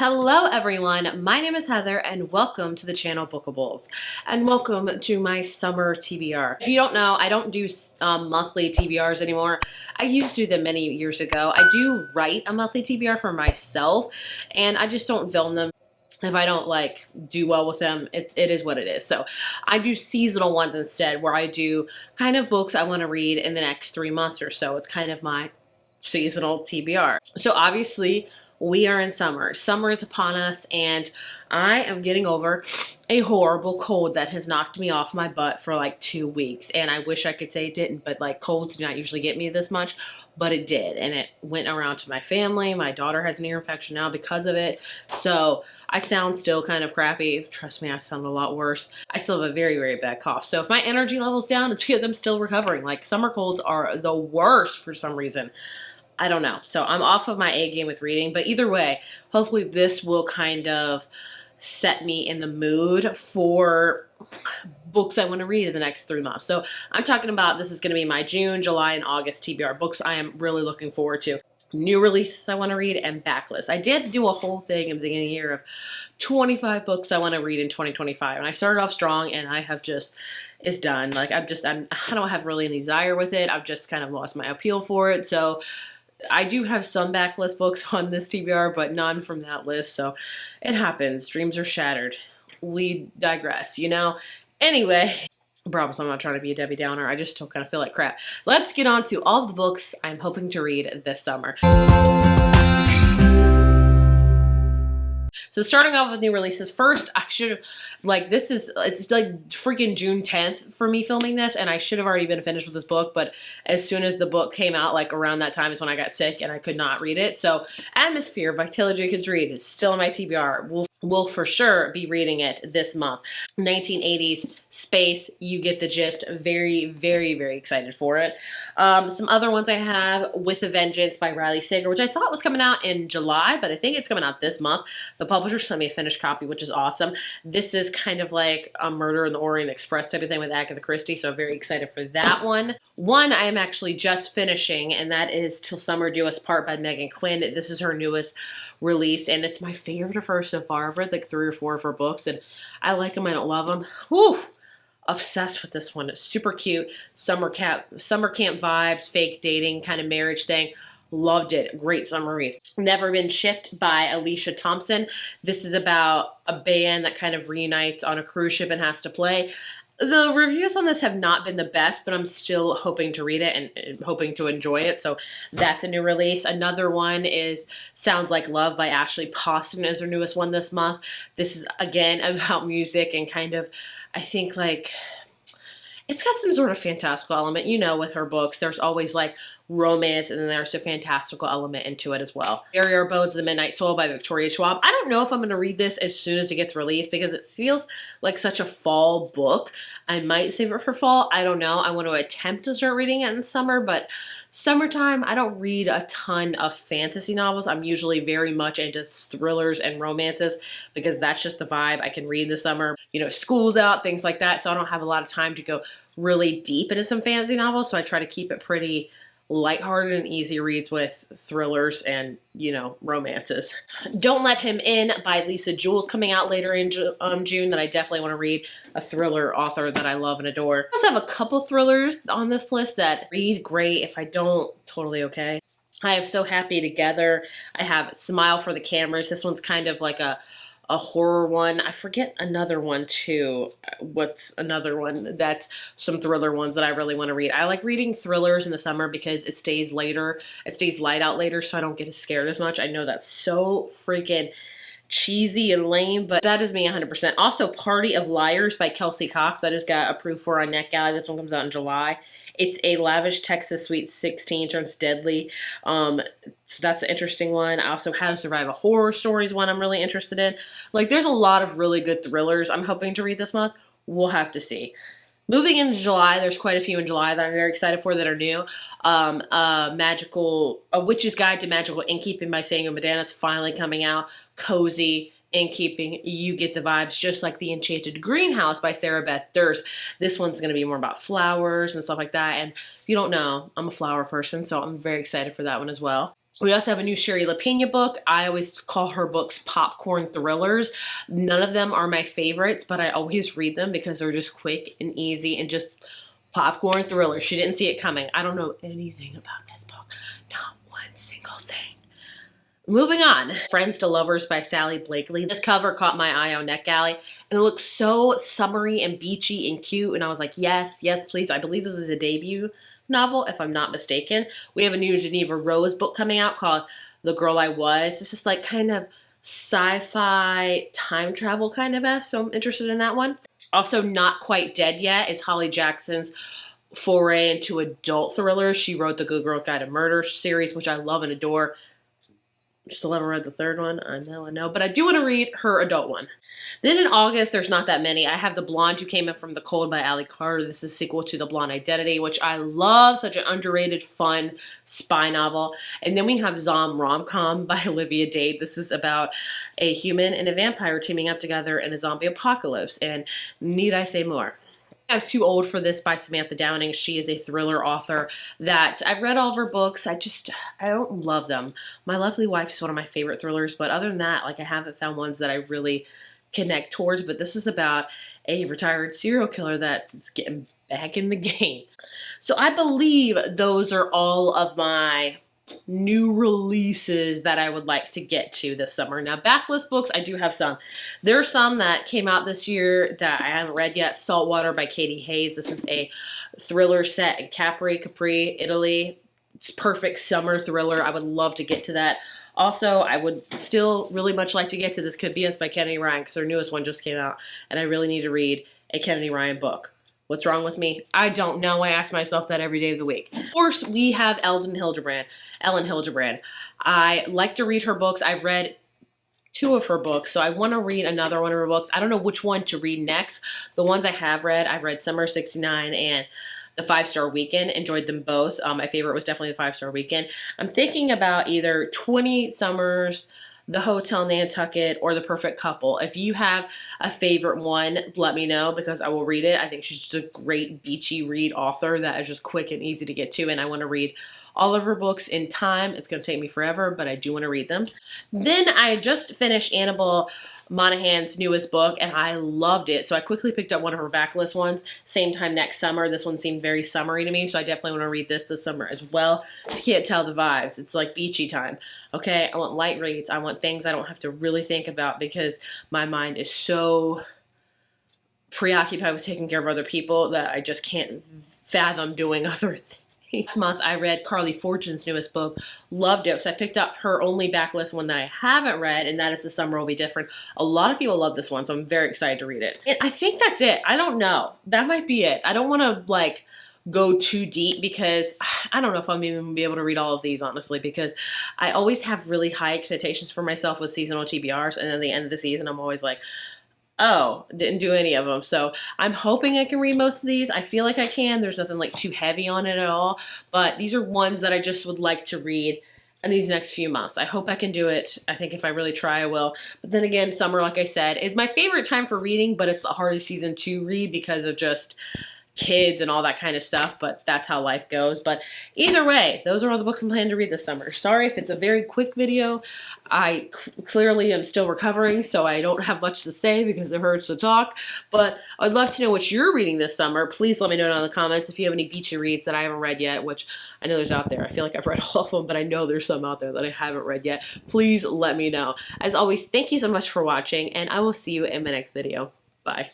Hello everyone, my name is Heather and welcome to the channel Bookables and welcome to my summer TBR. If you don't know, I don't do monthly TBRs anymore. I used to do them many years ago. I do write a monthly TBR for myself and I just don't film them. If I don't do well with them, it is what it is. So I do seasonal ones instead where I do kind of books I want to read in the next 3 months or so. It's kind of my seasonal TBR. So obviously we are in summer. Summer is upon us and I am getting over a horrible cold that has knocked me off my butt for like 2 weeks. And I wish I could say it didn't, but like colds do not usually get me this much, but it did. And it went around to my family. My daughter has an ear infection now because of it. So I sound still kind of crappy. Trust me, I sound a lot worse. I still have a very, very bad cough. So if my energy level's down, it's because I'm still recovering. Like summer colds are the worst for some reason. I don't know. So I'm off of my A game with reading, but either way, hopefully this will kind of set me in the mood for books I want to read in the next 3 months. So I'm talking about this is going to be my June, July, and August TBR books I am really looking forward to. New releases I want to read and backlist. I did do a whole thing at the beginning of the year of 25 books I want to read in 2025. And I started off strong and I have just, it's done. Like I don't have really any desire with it. I've just kind of lost my appeal for it. So I do have some backlist books on this TBR, but none from that list. So it happens. Dreams are shattered. We digress, you know? Anyway, I promise I'm not trying to be a Debbie Downer. I just still kind of feel like crap. Let's get on to all of the books I'm hoping to read this summer. So starting off with new releases, first I should have, it's like freaking June 10th for me filming this, and I should have already been finished with this book, but as soon as the book came out, like around that time is when I got sick and I could not read it. So Atmosphere by Taylor Jenkins Reid is still in my TBR. We'll for sure be reading it this month. 1980s space, you get the gist. Very, very, very excited for it. Some other ones I have, With a Vengeance by Riley Sager, which I thought was coming out in July, but I think it's coming out this month. The publisher sent me a finished copy, which is awesome. This is kind of like a Murder in the Orient Express type of thing with Agatha Christie, so very excited for that one. One I am actually just finishing, and that is Till Summer Do Us Part by Megan Quinn. This is her newest release, and it's my favorite of hers so far. I've read like 3 or 4 of her books, and I like them, I don't love them. Whew! Obsessed with this one. It's super cute. Summer camp vibes, fake dating kind of marriage thing. Loved it. Great summer read. Never Been Shipped by Alicia Thompson. This is about a band that kind of reunites on a cruise ship and has to play. The reviews on this have not been the best, but I'm still hoping to read it and hoping to enjoy it. So that's a new release. Another one is Sounds Like Love by Ashley Poston is her newest one this month. This is again about music and kind of, I think it's got some sort of fantastical element. You know, with her books, there's always like romance and then there's a fantastical element into it as well. Barrier Bones of the Midnight Soul by Victoria Schwab. I don't know if I'm going to read this as soon as it gets released because it feels like such a fall book. I might save it for fall. I don't know. I want to attempt to start reading it in summer, but summertime, I don't read a ton of fantasy novels. I'm usually very much into thrillers and romances because that's just the vibe I can read in the summer. You know, school's out, things like that, so I don't have a lot of time to go really deep into some fantasy novels, so I try to keep it pretty lighthearted and easy reads with thrillers and, you know, romances. Don't Let Him In by Lisa Jules coming out later in June that I definitely want to read. A thriller author that I love and adore. I also have a couple thrillers on this list that read great. If I don't, totally okay. I have So Happy Together. I have Smile for the Cameras. This one's kind of like a horror one. I forget another one too. What's another one? That's some thriller ones that I really want to read. I like reading thrillers in the summer because it stays later. It stays light out later, so I don't get as scared as much. I know that's so freaking cheesy and lame, but that is me 100%. Also, Party of Liars by Kelsey Cox. That just got approved for on NetGalley. This one comes out in July. It's a lavish Texas Sweet 16 turns deadly. So that's an interesting one. I also How to Survive a Horror Stories one I'm really interested in. Like, there's a lot of really good thrillers I'm hoping to read this month. We'll have to see. Moving into July, there's quite a few in July that I'm very excited for that are new. A Witch's Guide to Magical Innkeeping by Samuel Medana is finally coming out. Cozy innkeeping, you get the vibes, just like The Enchanted Greenhouse by Sarah Beth Durst. This one's going to be more about flowers and stuff like that. And if you don't know, I'm a flower person, so I'm very excited for that one as well. We also have a new Sherry LaPena book. I always call her books popcorn thrillers. None of them are my favorites, but I always read them because they're just quick and easy and just popcorn thrillers. She didn't see it coming. I don't know anything about this book. Not one single thing. Moving on, Friends to Lovers by Sally Blakely. This cover caught my eye on NetGalley, and it looks so summery and beachy and cute, and I was like, yes, yes, please. I believe this is a debut novel, if I'm not mistaken. We have a new Geneva Rose book coming out called The Girl I Was. This is like kind of sci-fi time travel kind of so I'm interested in that one. Also, Not Quite Dead Yet is Holly Jackson's foray into adult thrillers. She wrote the Good Girl Guide to Murder series, which I love and adore. Still haven't read the third one. I know. But I do want to read her adult one. Then in August, there's not that many. I have The Blonde Who Came In From the Cold by Allie Carter. This is a sequel to The Blonde Identity, which I love. Such an underrated, fun spy novel. And then we have Zom Rom-Com by Olivia Dade. This is about a human and a vampire teaming up together in a zombie apocalypse. And need I say more? I'm Too Old for This by Samantha Downing. She is a thriller author that I've read all of her books. I don't love them. My Lovely Wife is one of my favorite thrillers, but other than that, like I haven't found ones that I really connect towards. But this is about a retired serial killer that's getting back in the game. So I believe those are all of my new releases that I would like to get to this summer. Now, backlist books, I do have some. There are some that came out this year that I haven't read yet. Saltwater by Katie Hayes. This is a thriller set in Capri, Italy. It's perfect summer thriller. I would love to get to that. Also, I would still really much like to get to This Could Be Us by Kennedy Ryan because her newest one just came out, and I really need to read a Kennedy Ryan book. What's wrong with me? I don't know. I ask myself that every day of the week. Of course, we have Ellen Hildebrand. I like to read her books. I've read 2 of her books, so I want to read another one of her books. I don't know which one to read next. The ones I have read, I've read Summer 69 and The 5-Star Weekend. Enjoyed them both. My favorite was definitely The 5-Star Weekend. I'm thinking about either 20 Summers, The Hotel Nantucket, or The Perfect Couple. If you have a favorite one, let me know because I will read it. I think she's just a great beachy read author that is just quick and easy to get to, and I want to read all of her books in time. It's going to take me forever, but I do want to read them. Then I just finished Annabelle Monahan's newest book, and I loved it. So I quickly picked up one of her backlist ones. Same time next summer. This one seemed very summery to me, so I definitely want to read this summer as well. If you can't tell the vibes, it's like beachy time. Okay, I want light reads. I want things I don't have to really think about because my mind is so preoccupied with taking care of other people that I just can't fathom doing other things. This month I read Carly Fortune's newest book, loved it. So I picked up her only backlist one that I haven't read, and that is The Summer Will Be Different. A lot of people love this one, so I'm very excited to read it. And I think that's it. I don't know. That might be it. I don't want to like go too deep because I don't know if I'm even gonna be able to read all of these, honestly, because I always have really high expectations for myself with seasonal TBRs, and at the end of the season I'm always like, oh, didn't do any of them. So I'm hoping I can read most of these. I feel like I can. There's nothing like too heavy on it at all. But these are ones that I just would like to read in these next few months. I hope I can do it. I think if I really try, I will. But then again, summer, like I said, is my favorite time for reading, but it's the hardest season to read because of just kids and all that kind of stuff, but that's how life goes. But either way, those are all the books I'm planning to read this summer. Sorry if it's a very quick video. I clearly am still recovering, so I don't have much to say because it hurts to talk, but I'd love to know what you're reading this summer. Please let me know down in the comments if you have any beachy reads that I haven't read yet, which I know there's out there. I feel like I've read all of them, but I know there's some out there that I haven't read yet. Please let me know. As always, thank you so much for watching, and I will see you in my next video. Bye.